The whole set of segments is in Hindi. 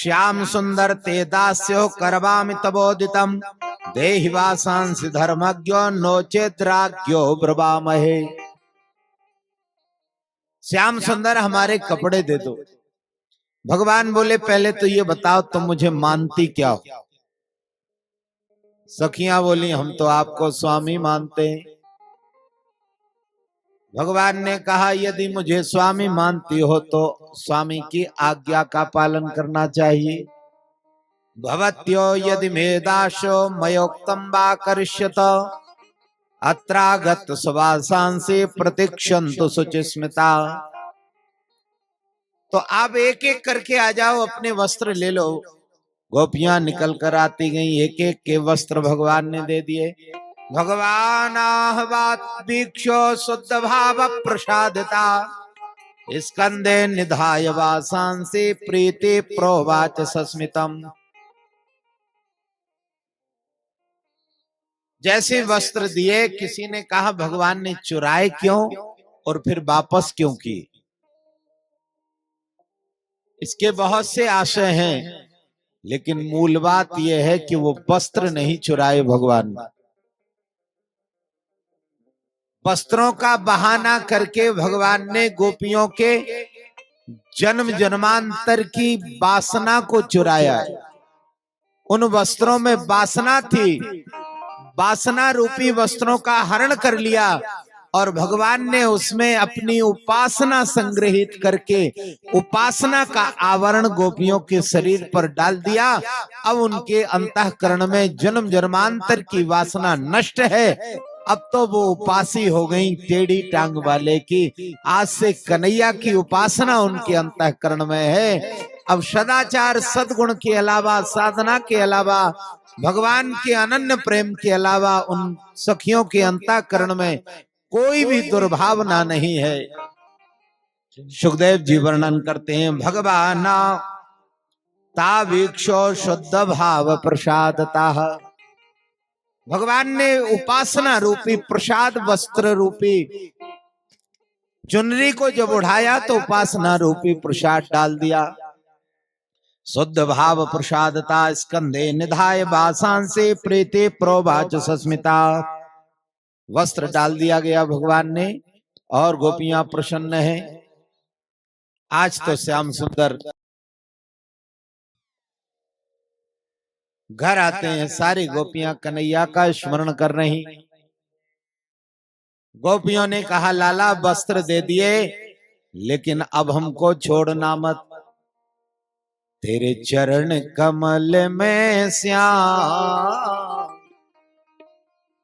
श्याम सुंदर ते दास्यो करवामि तबोदितम देहि वासांसि धर्मज्ञो नोचेत राज्ञो ब्रवामहे। श्याम सुंदर हमारे कपड़े दे दो। भगवान बोले पहले तो ये बताओ तुम मुझे मानती क्या हो। सखियां बोली हम तो आपको स्वामी मानते हैं। भगवान ने कहा यदि मुझे स्वामी मानती हो तो स्वामी की आज्ञा का पालन करना चाहिए। भवत्यो यदि मेदाशो मयोक्तम वा करिष्यत अत्रागत सुवासांसि प्रतीक्षन्तु शुचिस्मिता। तो आप एक एक करके आ जाओ, अपने वस्त्र ले लो। गोपियां निकल कर आती गई, एक एक के वस्त्र भगवान ने दे दिए। भगवान आहवात वीक्षो शुद्ध भाव प्रसादिता स्कंदे निधाय वासांसि प्रीति प्रोवाच सस्मितम। जैसे वस्त्र दिए, किसी ने कहा भगवान ने चुराए क्यों और फिर वापस क्यों किए। इसके बहुत से आशय हैं, लेकिन मूल बात यह है कि वो वस्त्र नहीं चुराए भगवान। वस्त्रों का बहाना करके भगवान ने गोपियों के जन्म जन्मांतर की वासना को चुराया। उन वस्त्रों में वासना थी, वासना रूपी वस्त्रों का हरण कर लिया और भगवान ने उसमें अपनी उपासना संग्रहित करके उपासना का आवरण गोपियों के शरीर पर डाल दिया। अब उनके अंतःकरण में जन्म जन्मांतर की वासना नष्ट है। अब तो वो उपासी हो गई टेढ़ी टांग वाले की। आज से कन्हैया की उपासना उनके अंतःकरण में है। अब सदाचार सद्गुण के अलावा, साधना के अलावा, भगवान के अनन्य प्रेम के अलावा उन सखियों के अंतःकरण में कोई भी दुर्भावना नहीं है। सुखदेव जी वर्णन करते हैं भगवान तावीक्षो शुद्ध भाव प्रसादता। भगवान ने उपासना रूपी प्रसाद वस्त्र रूपी चुनरी को जब उठाया तो उपासना रूपी प्रसाद डाल दिया। शुद्ध भाव प्रसादता स्कंदे निधाय वासांसि प्रीति प्रोवाच सस्मिता। वस्त्र डाल दिया गया भगवान ने और गोपियां प्रसन्न हैं। आज तो श्याम सुंदर घर आते हैं, सारी गोपियां कन्हैया का स्मरण कर रही। गोपियों ने कहा लाला वस्त्र दे दिए, लेकिन अब हमको छोड़ना मत। तेरे चरण कमल में श्याम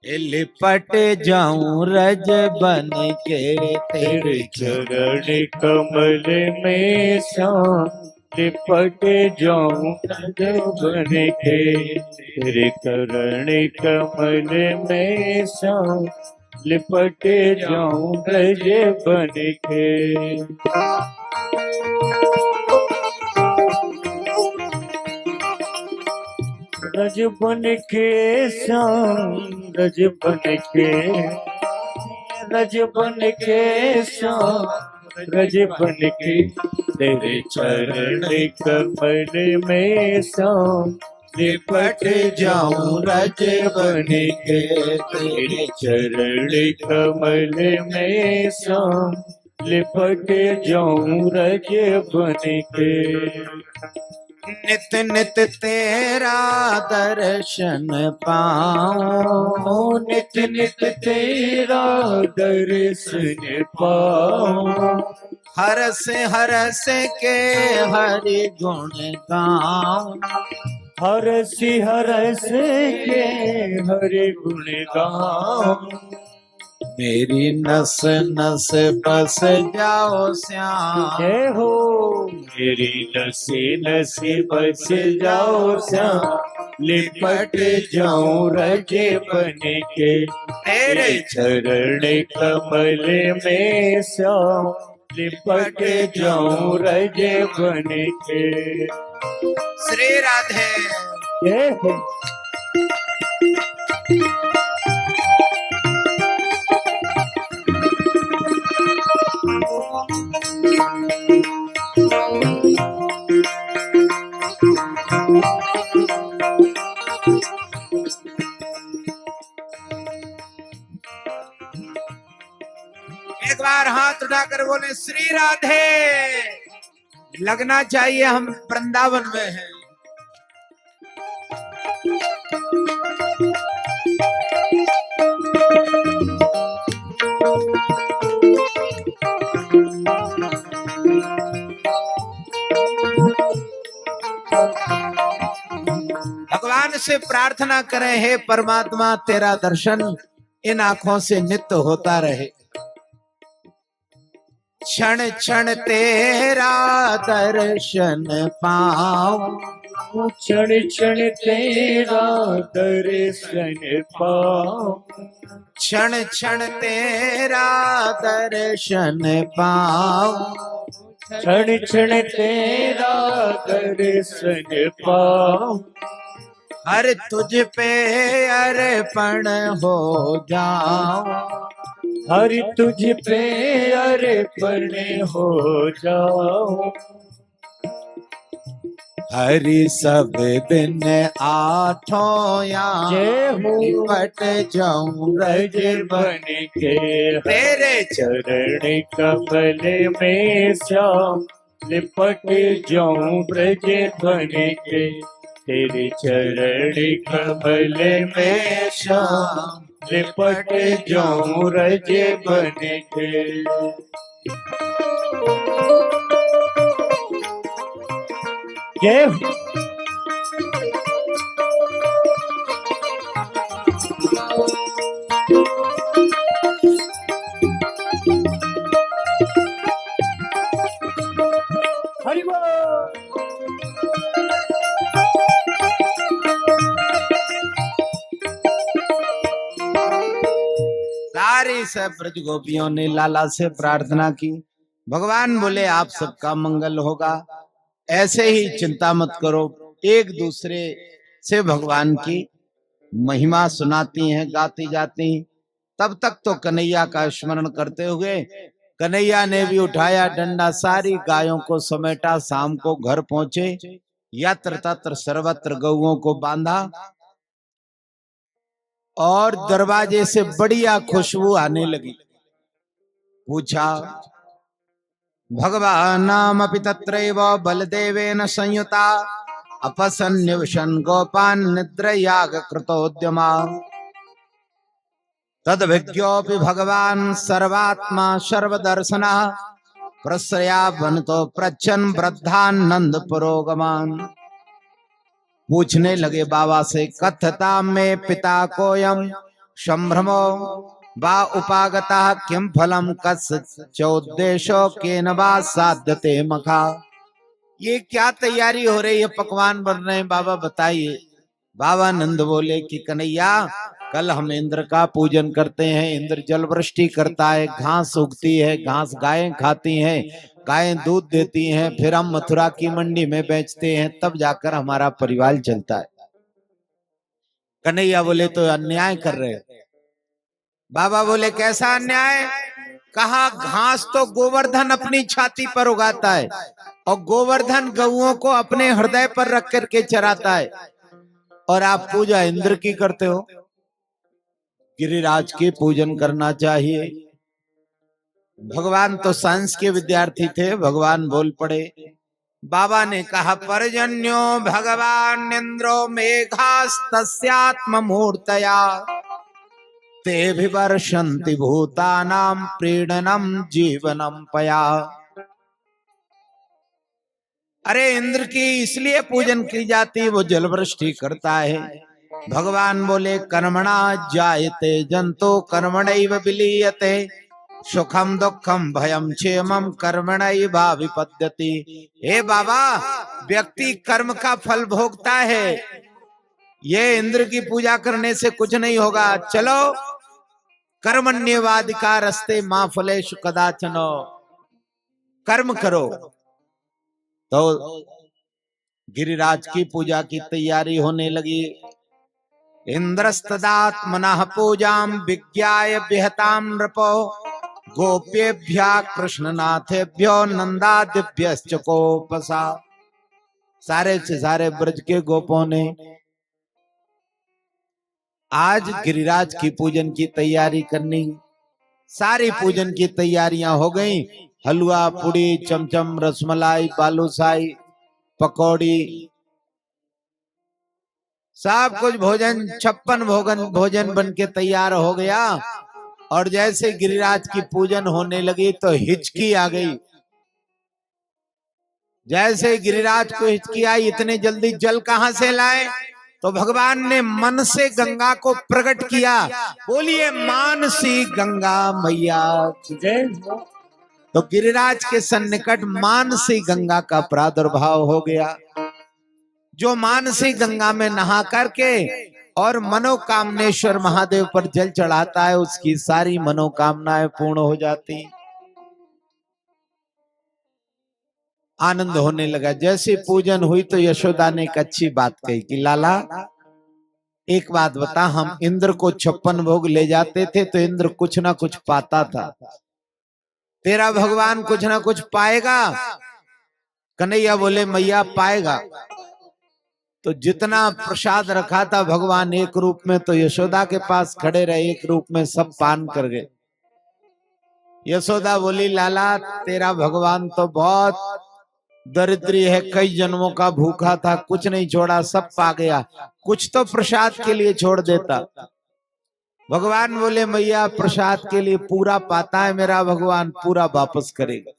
लिपट जाऊं रज बन के। तेरे चरण कमल में श्याम लिपट जाऊं रज बन के। तेरे चरण कमल में श्याम लिपट जाऊं रज बन के। रज बन के श्याम रज बन के, रज बन के श्याम रज बन के। तेरे चरण कमल में श्याम लिपट जाऊं रज बन के। तेरे चरण कमल में श्याम लिपट जाऊं रज बन के। नित नित तेरा दर्शन पाऊं, नित नित तेरा दर्शन पाऊं। हरस हरस के हरि गुण गाऊं। हरस हरस के हरि गुण गाऊं। मेरी नस नस बस जाओ श्याम। जय हो मेरी नसे नसे बस जाओ श्याम। लिपट जाऊं रज बन के। तेरे चरण कमल में श्याम लिपट जाऊं रज बन के। श्री राधे जय हो। एक बार हाथ उठाकर बोले श्री राधे। लगना चाहिए हम वृंदावन में हैं। भगवान से प्रार्थना करें, हे परमात्मा तेरा दर्शन इन आंखों से नित्य होता रहे। क्षण क्षण तेरा दर्शन पाऊं, क्षण क्षण तेरा दर्शन पाऊं, क्षण क्षण तेरा दर्शन पाऊं, क्षण क्षण तेरा दर्शन पाऊं। हर तुझ पे अर्पण हो जाऊं, हर तुझ पे अर्पण हो जाऊं। हरि सब दिन आठों याम जय हो निपट जाऊं रज बन के तेरे चरण कमल में श्याम लिपट जाऊं ब्रज बन के तेरे चरण कमल में श्याम लिपट जाऊं रज बन के। जय हो हरि बोल। सारी सब ब्रज गोपियों ने लाला से प्रार्थना की। भगवान बोले आप सबका मंगल होगा, ऐसे ही चिंता मत करो। एक दूसरे से भगवान की महिमा सुनाती हैं, गाती जाती। तब तक तो कन्हैया का स्मरण करते हुए कन्हैया ने भी उठाया डंडा, सारी गायों को समेटा, शाम को घर पहुंचे। यत्र तत्र सर्वत्र गौओं को बांधा और दरवाजे से बढ़िया खुशबू आने लगी। पूछा भगवानामपि तत्रैव बलदेवेन संयुता अपसन्निवशन गोपान् निद्रयाग कृतोद्यमा तद्विज्ञोऽपि भगवान् सर्वात्मा सर्वदर्शनः प्रश्रयावनतो पृच्छन् वृद्धानंद पुरोगमान्। पूछने लगे बाबा से कथता में पिता कोयम संभ्रमो वा उपागता किम फलम कस्योद्देशो केन वा साध्यते मखा। ये क्या तैयारी हो रही है, पकवान बन रहे हैं बाबा बताइए। बाबा नंद बोले कि कन्हैया कल हम इंद्र का पूजन करते हैं, इंद्र जल वृष्टि करता है, घास उगती है, घास गायें खाती हैं, गायें दूध देती हैं, फिर हम मथुरा की मंडी में बेचते हैं, तब जाकर हमारा परिवार चलता है। कन्हैया बोले तो अन्याय कर रहे हैं। बाबा बोले कैसा अन्याय? कहा घास तो गोवर्धन अपनी छाती पर उगाता है और गोवर्धन गऊओं को अपने हृदय पर रख करके चराता है, और आप पूजा इंद्र की करते हो। गिरिराज की पूजन करना चाहिए। भगवान तो साइंस के विद्यार्थी थे, भगवान बोल पड़े। बाबा ने कहा पर्जन्यो भगवान इंद्रो मेघास्तस्यात्म मूर्तया ते विवर्षन्ति भूतानां प्रीणनम जीवनम पया। अरे इंद्र की इसलिए पूजन की जाती, वो जल वृष्टि करता है। भगवान बोले कर्मणा जायते जंतु कर्मणैव विलीयते सुखम दुखम भयम क्षेमम कर्मणैवाभिपद्यति। हे बाबा व्यक्ति कर्म का फल भोगता है, ये इंद्र की पूजा करने से कुछ नहीं होगा। चलो कर्मण्यवाधिकारस्ते मां फलेषु कदाचन, कर्म करो। तो गिरिराज की पूजा की तैयारी होने लगी। इंद्रस्तदात्मनः पूजां विज्ञाय विहतां नृपो गोप्येभ्यः कृष्णनाथेभ्यो नंदादिभ्यश्च कोपसा। सारे से सारे ब्रज के गोपों ने आज गिरिराज की पूजन की तैयारी करनी। सारी पूजन की तैयारियां हो गई। हलवा, पूड़ी, चमचम, रसमलाई, बालूशाही, पकौड़ी, सब कुछ भोजन 56 भोजन बन के तैयार हो गया। और जैसे गिरिराज की पूजन होने लगी तो हिचकी आ गई। जैसे गिरिराज को हिचकी आई, इतने जल्दी जल कहां से लाए? तो भगवान ने मन से गंगा को प्रकट किया। बोलिए मानसी गंगा मैया। जय हो। तो गिरिराज के सन्निकट मानसी गंगा का प्रादुर्भाव हो गया। जो मानसी गंगा में नहा करके और मनोकामनेश्वर महादेव पर जल चढ़ाता है, उसकी सारी मनोकामनाएं पूर्ण हो जाती। आनंद होने लगा। जैसे पूजन हुई तो यशोदा ने एक अच्छी बात कही कि लाला एक बात बता, हम इंद्र को 56 भोग ले जाते थे तो इंद्र कुछ ना कुछ पाता था, तेरा भगवान कुछ ना कुछ पाएगा? कन्हैया बोले मैया पाएगा। तो जितना प्रसाद रखा था भगवान एक रूप में तो यशोदा के पास खड़े रहे, एक रूप में सब पान कर गए। यशोदा बोली लाला तेरा भगवान तो बहुत दरिद्री है, कई जन्मों का भूखा था, कुछ नहीं छोड़ा, सब पा गया, कुछ तो प्रसाद के लिए छोड़ देता। भगवान बोले मैया प्रसाद के लिए पूरा पाता है मेरा भगवान, पूरा वापस करेगा।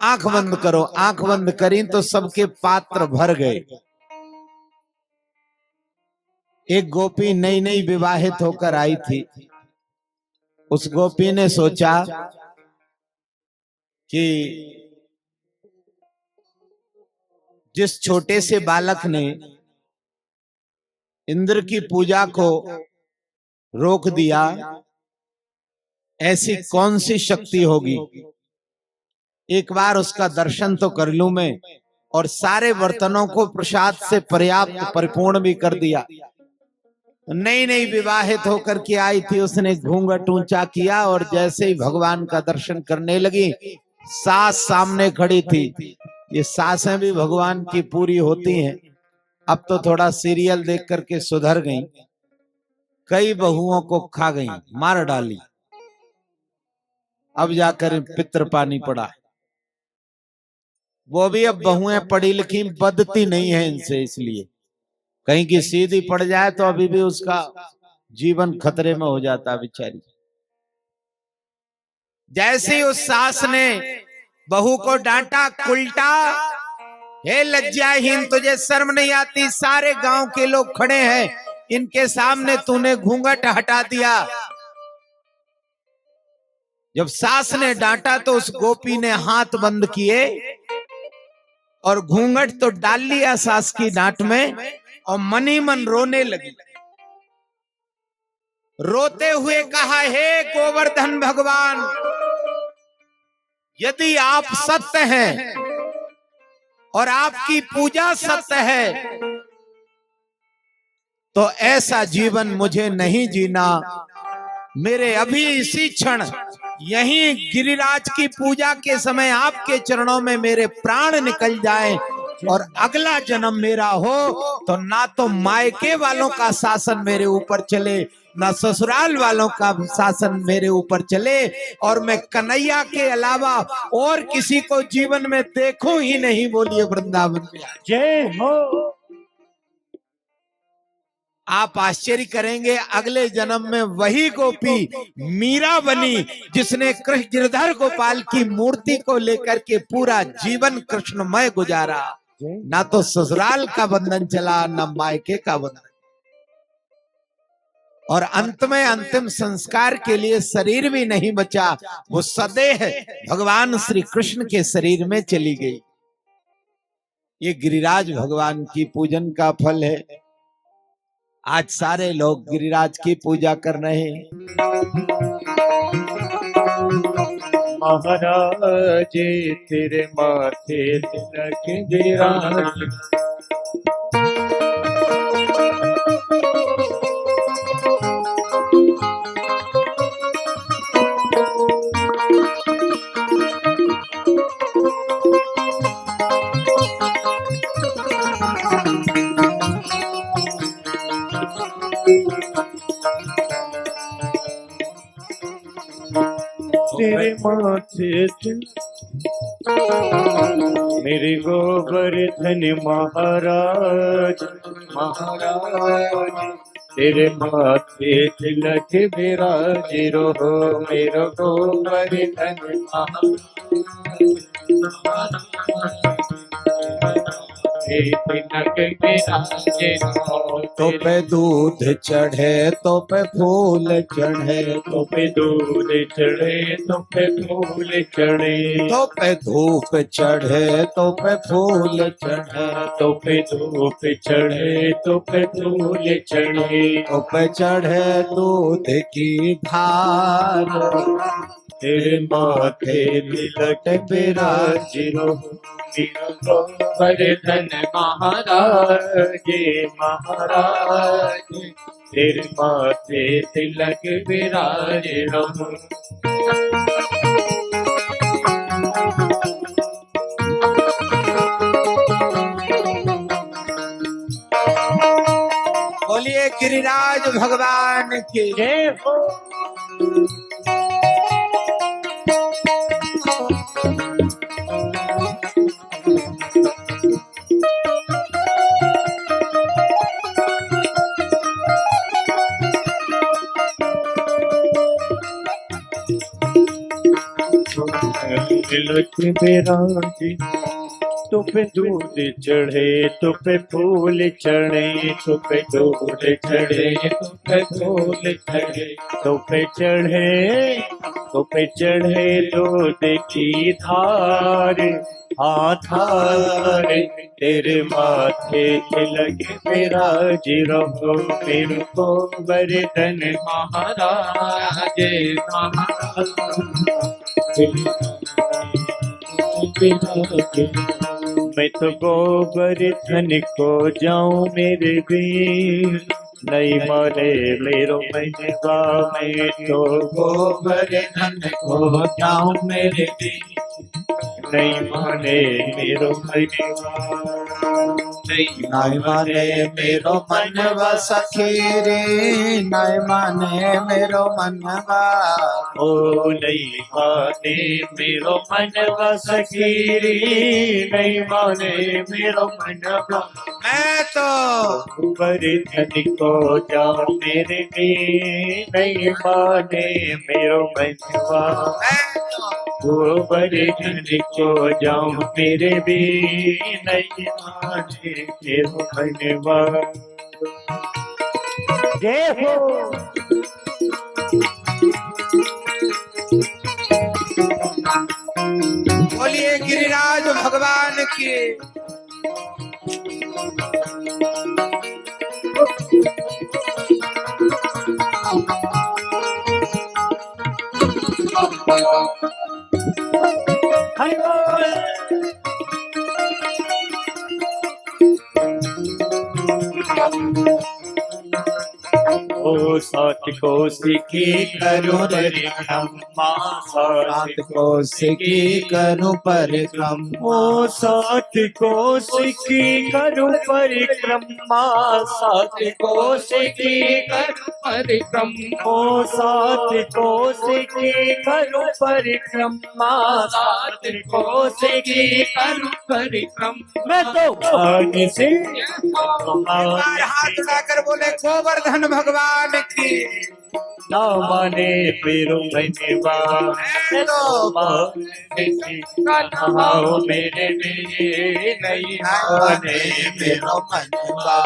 आंख बंद करो। आंख बंद करी तो सबके पात्र भर गए। एक गोपी नई नई विवाहित होकर आई थी। उस गोपी ने सोचा कि जिस छोटे से बालक ने इंद्र की पूजा को रोक दिया, ऐसी कौन सी शक्ति होगी, एक बार उसका दर्शन तो कर लूं मैं। और सारे बर्तनों को प्रसाद से पर्याप्त परिपूर्ण भी कर दिया। नई नई विवाहित होकर के आई थी, उसने घूंघट ऊंचा किया और जैसे ही भगवान का दर्शन करने लगी, सास सामने खड़ी थी। ये सासें भी भगवान की पूरी होती हैं। अब तो थोड़ा सीरियल देख करके सुधर गई, कई बहुओं को खा गई, मार डाली, अब जाकर पितृ पानी पड़ा। वो भी अब बहुएं पढ़ी लिखी बदती नहीं है इनसे, इसलिए कहीं की सीधी पड़ जाए तो अभी भी उसका जीवन खतरे में हो जाता बेचारी। जैसे उस सास ने बहू को डांटा, उल्टा, हे लज्जाहीन तुझे शर्म नहीं आती, सारे गांव के लोग खड़े हैं, इनके सामने तूने घूंघट हटा दिया। जब सास ने डांटा तो उस गोपी ने हाथ बंद किए और घूंघट तो डाल लिया सास की डांट में, और मनी मन रोने लगी। रोते हुए कहा, हे गोवर्धन भगवान, यदि आप सत्य हैं और आपकी पूजा सत्य है तो ऐसा जीवन मुझे नहीं जीना। मेरे अभी इसी क्षण यहीं गिरिराज की पूजा के समय आपके चरणों में मेरे प्राण निकल जाएं और अगला जन्म मेरा हो तो ना तो मायके वालों का शासन मेरे ऊपर चले, ना ससुराल वालों का शासन मेरे ऊपर चले, और मैं कन्हैया के अलावा और किसी को जीवन में देखूं ही नहीं। बोलिए वृंदावन में जय हो। आप आश्चर्य करेंगे, अगले जन्म में वही गोपी मीरा बनी जिसने कृष्ण गिरधर गोपाल की मूर्ति को लेकर के पूरा जीवन कृष्णमय गुजारा। ना तो ससुराल का बंधन चला, ना मायके का बंधन, और अंत में अंतिम संस्कार के लिए शरीर भी नहीं बचा, वो सदेह भगवान श्री कृष्ण के शरीर में चली गई। ये गिरिराज भगवान की पूजन का फल है। आज सारे लोग गिरिराज की पूजा कर रहे हैं। महाराज तेरे माथे तिलक गिराज, तेरे माथे मेरे गोवर्धन महाराज महाराज तेरे माथे तिलक विराज रहो मेरो गोवर्धन महाराज तिलक विराज रहो तो पे दूध चढ़े तो पे फूल चढ़े तो पे दूध चढ़े तो पे फूल चढ़े तो पे धूप चढ़े तो पे फूल चढ़े तो पे धूप चढ़े तो पे फूल चढ़े तो पे चढ़े दूध की धार तेरे माथे तिलक विराज रहो मेरो गोवर्धन महाराज महाराज तेरे माथे तिलक विराज रहो बोलिए गिरिराज भगवान की जय हो तिलक विराज तो पे दूध चढ़े तो पे फूल चढ़े तो पे दूध चढ़े तो पे फूल चढ़े तो पे चढ़े तो पे चढ़े दूध की धार धार तेरे माथे तिलक विराज रहो मेरे गोवर्धन महाराज मैं तो गोवर्धन को जाऊं मेरे वीर नहीं माने मेरो मनवा मैं तो गोवर्धन को जाऊं मेरे वीर नहीं माने मेरो मनवा नहीं माने मेरो मनवा सखी रे नहीं माने मेरो मनवा ओ नहीं माने मेरो मनवा सखीरी नहीं माने मेरो मनवा मैं तो गोवर्धन को जाओ मेरे में नहीं माने मेरो मनवा मैं तो गोवर्धन को जाओ मेरे भी नहीं माने मेरो मनवा जय हो बोलिए गिरिराज भगवान की हरि बोल ओ सात कोशिकी करो परिक्रमा सात कोशिकी करूं परिक्रमा ओ सात कोशिकी करो परिक्रमा सात कोशिकी करो परिक्रमा ओ सात कोशिकी करो परिक्रमा सात कोशिकी करो परिक्रमा मैं तो आगे से हाथ उठाकर बोले गोवर्धन भगवान की ना माने पेरो मनवा आओ मेरे में नहीं माने मेरो मनवा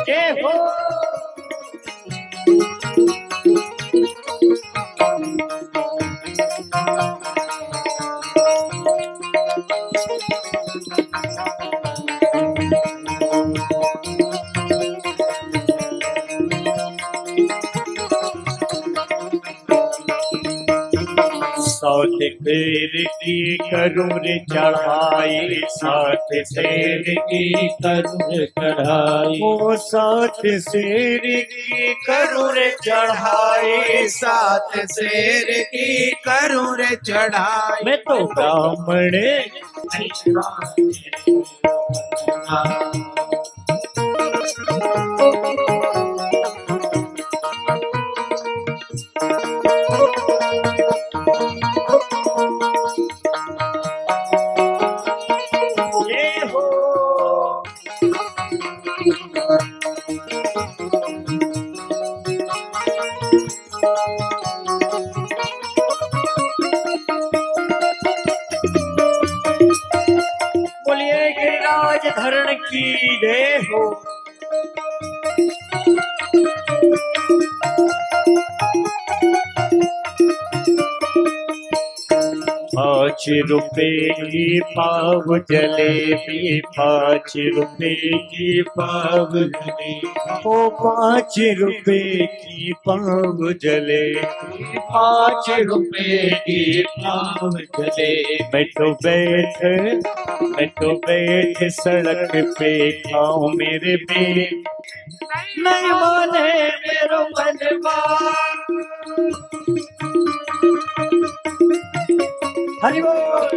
जय हो साथ शेर की करूं रे चढ़ाई, साथ शेर की करूं रे चढ़ाई, ओ साथ शेर की करूं रे चढ़ाई, साथ शेर की करूं रे चढ़ाई। मैं तो ब्राह्मण ये हो बोलिए गिरिराज धरण की जय हो। पाँच रुपए की पाव जलेबी, 5 रुपए की पाव जलेबी, ओ 5 रुपए की पाव जलेबी, 5 रुपए की पाव चले। मैं तो बैठ सड़क पे खाऊं मेरे पेट, नहीं माने मेरो मनवा। हरि बोल।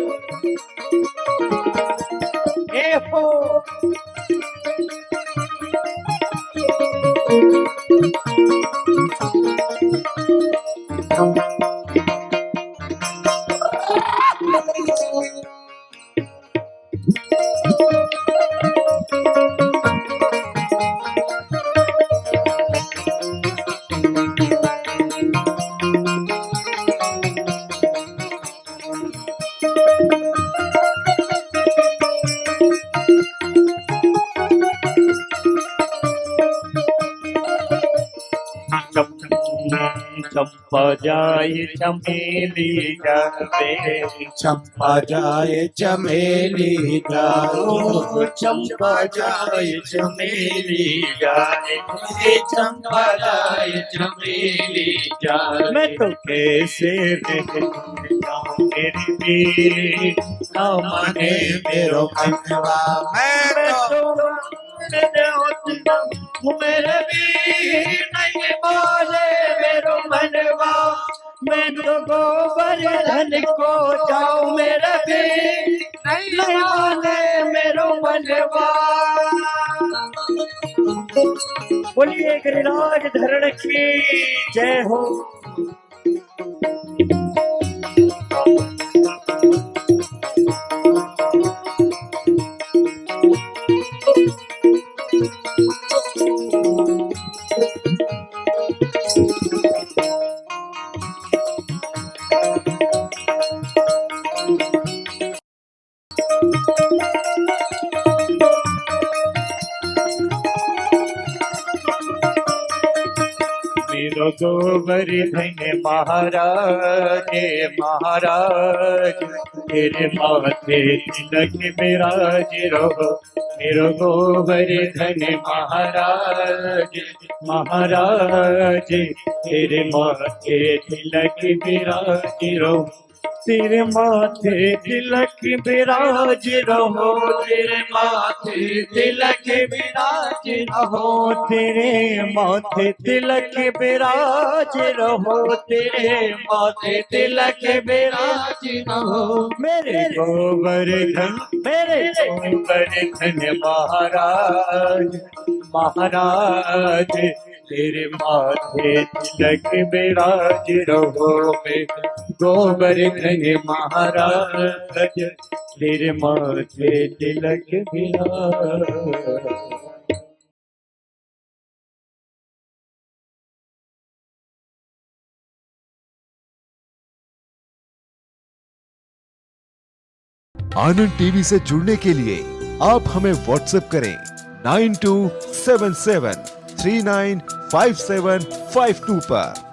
ए हो चंपा जाए चमेली जावे, चंपा जाए चमेली जाओ, चंपा जाए चमेली जाए, चंपा जाए चमेली जाए। मैं तो कैसे रह जाऊं मेरी बेट, ना माने मेरो मनवा। मैं तो मेरे भी नहीं बोले मेरो मनवा, मैं तो गोवर्धन को जाऊं मेरे भी नहीं माने मेरो मनवा। बोलिए गिरिराज धरण की जय हो। मेरो गोवर्धन महाराज महाराज, तेरे माथे तिलक विराज रहो। मेरो गोवर्धन महाराज महाराज, तेरे माथे तिलक विराज रहो। तेरे माथे तिलक विराज रहो, तेरे माथे तिलक विराज रहो, तेरे माथे तिलक विराज रहो, तेरे माथे तिलक विराज रहो। मेरे गोवर्धन महाराज महाराज, तेरे माथे तिलक विराज रहो। गोवर्धन महाराज, तेरे माथे तिलक विराज। आनंद टीवी से जुड़ने के लिए आप हमें व्हाट्सएप करें 9277395752 पर।